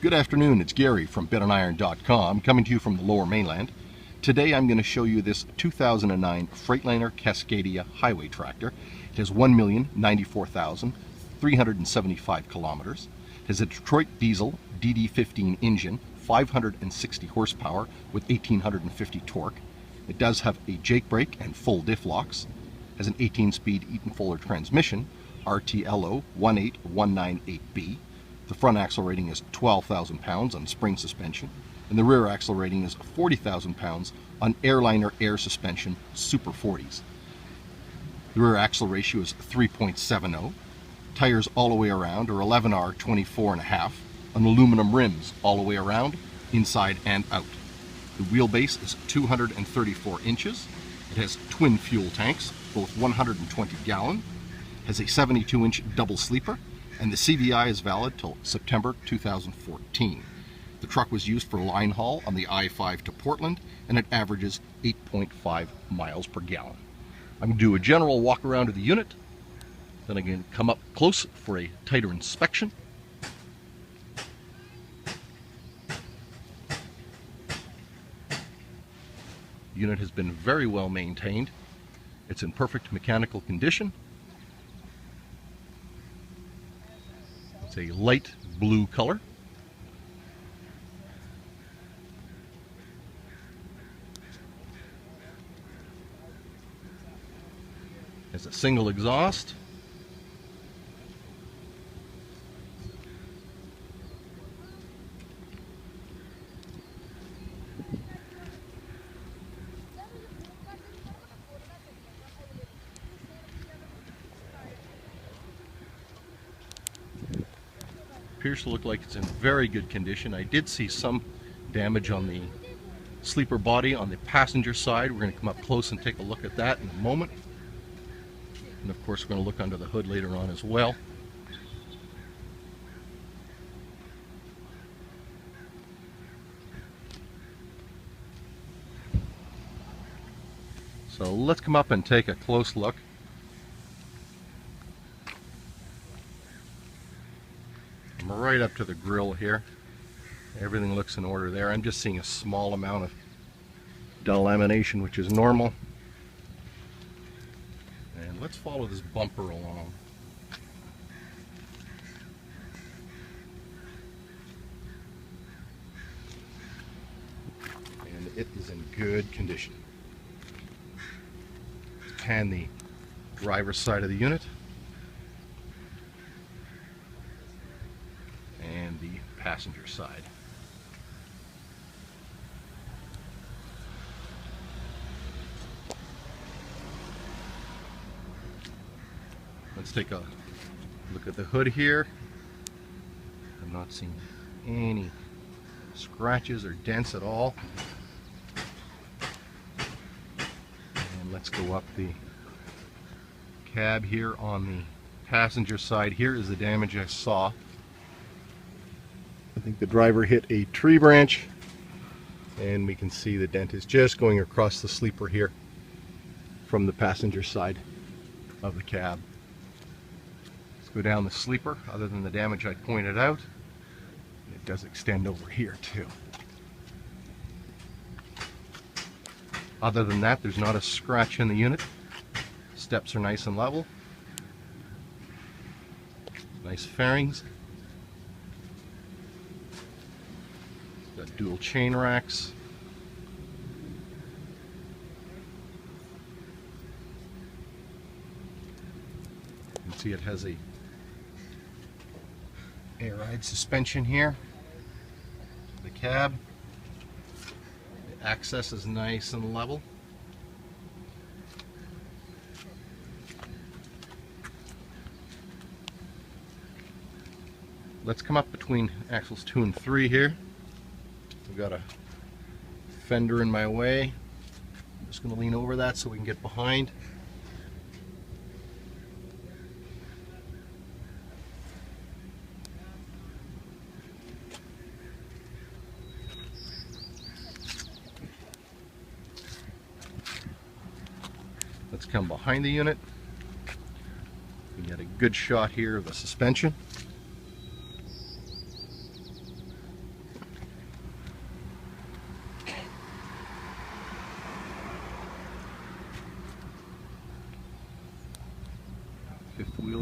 Good afternoon, it's Gary from bitiron.com coming to you from the Lower Mainland. Today I'm going to show you this 2009 Freightliner Cascadia highway tractor. It has 1,094,375 kilometers. It has a Detroit diesel DD15 engine, 560 horsepower with 1,850 torque. It does have a Jake brake and full diff locks. It has an 18-speed Eaton Fuller transmission, RTLO 18198B. The front axle rating is 12,000 pounds on spring suspension, and the rear axle rating is 40,000 pounds on Airliner air suspension Super 40s. The rear axle ratio is 3.70. Tires all the way around are 11R 24.5 on aluminum rims all the way around, inside and out. The wheelbase is 234 inches. It has twin fuel tanks, both 120 gallon. It has a 72-inch double sleeper, and the CVI is valid till September 2014. The truck was used for line haul on the I-5 to Portland, and it averages 8.5 miles per gallon. I'm going to do a general walk around of the unit, then I'm going to come up close for a tighter inspection. The unit has been very well maintained. It's in perfect mechanical condition. It's a light blue color. Has a single exhaust. Appears to look like it's in very good condition. I did see some damage on the sleeper body on the passenger side. We're going to come up close and take a look at that in a moment. And of course we're going to look under the hood later on as well. So let's come up and take a close look. I'm right up to the grill here. Everything looks in order there. I'm just seeing a small amount of dull lamination, which is normal. And let's follow this bumper along. And it is in good condition. Pan the driver's side of the unit. And the passenger side. Let's take a look at the hood here. I'm not seeing any scratches or dents at all. And let's go up the cab here on the passenger side. Here is the damage I saw. I think the driver hit a tree branch, and we can see the dent is just going across the sleeper here from the passenger side of the cab. Let's go down the sleeper. Other than the damage I pointed out, it does extend over here too. Other than that, there's not a scratch in the unit. Steps are nice and level. Nice fairings. Got dual chain racks. You can see it has a air ride suspension here. The cab. The access is nice and level. Let's come up between axles 2 and 3 here. We've got a fender in my way. I'm just going to lean over that so we can get behind. Let's come behind the unit. We get a good shot here of the suspension.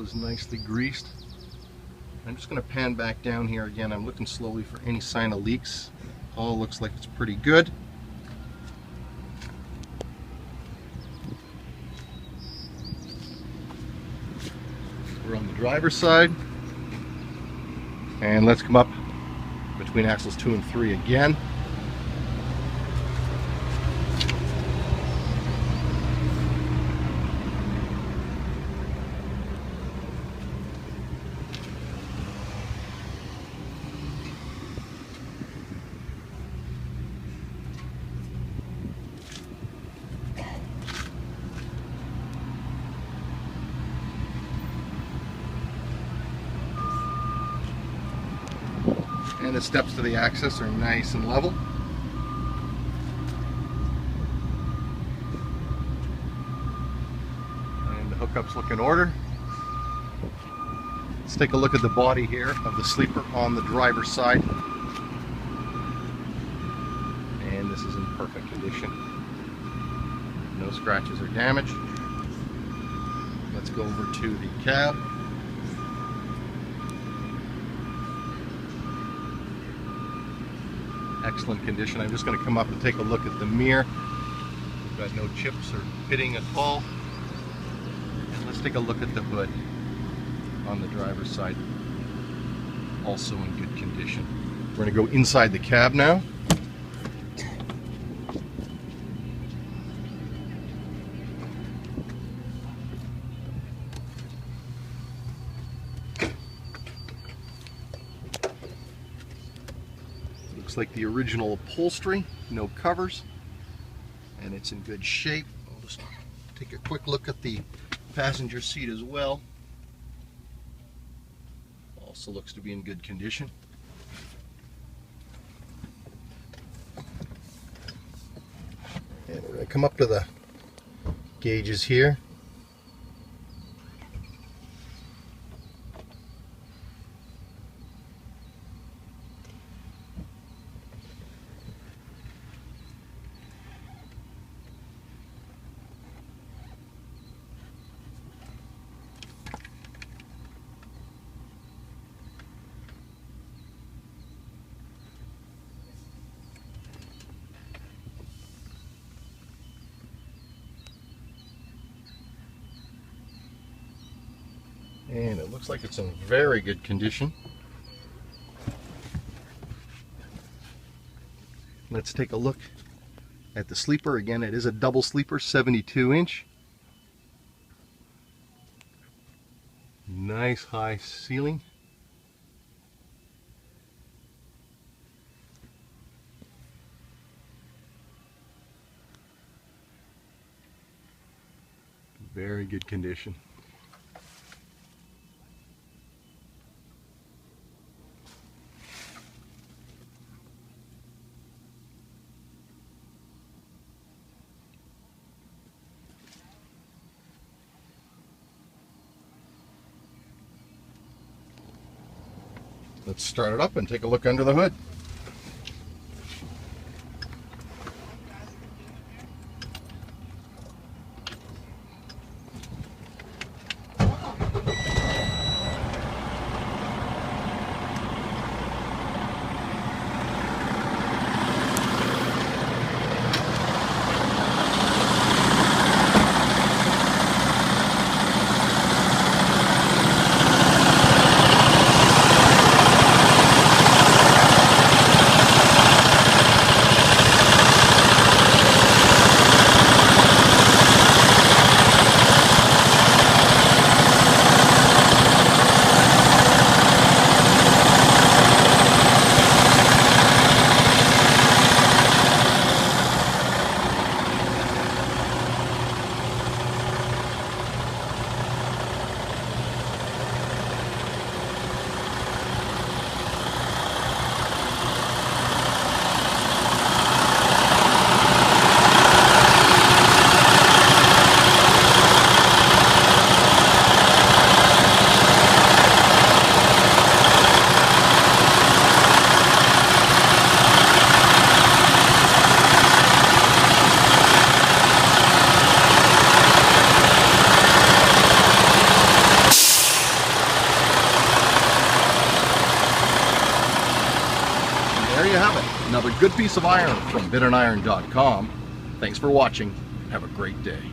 is nicely greased. I'm just going to pan back down here again. I'm looking slowly for any sign of leaks. All looks like it's pretty good. We're on the driver's side. And let's come up between axles 2 and 3 again. And the steps to the axis are nice and level. And the hookups look in order. Let's take a look at the body here of the sleeper on the driver's side. And this is in perfect condition. No scratches or damage. Let's go over to the cab. Excellent condition. I'm just going to come up and take a look at the mirror. We've got no chips or pitting at all. And let's take a look at the hood on the driver's side. Also in good condition. We're going to go inside the cab now. Looks like the original upholstery, no covers, and it's in good shape. I'll just take a quick look at the passenger seat as well. Also looks to be in good condition. And we're going to come up to the gauges here. And it looks like it's in very good condition. Let's take a look at the sleeper. Again, it is a double sleeper, 72-inch. Nice high ceiling. Very good condition. Let's start it up and take a look under the hood. you have it. Another good piece of iron from BitandIron.com. Thanks for watching. Have a great day.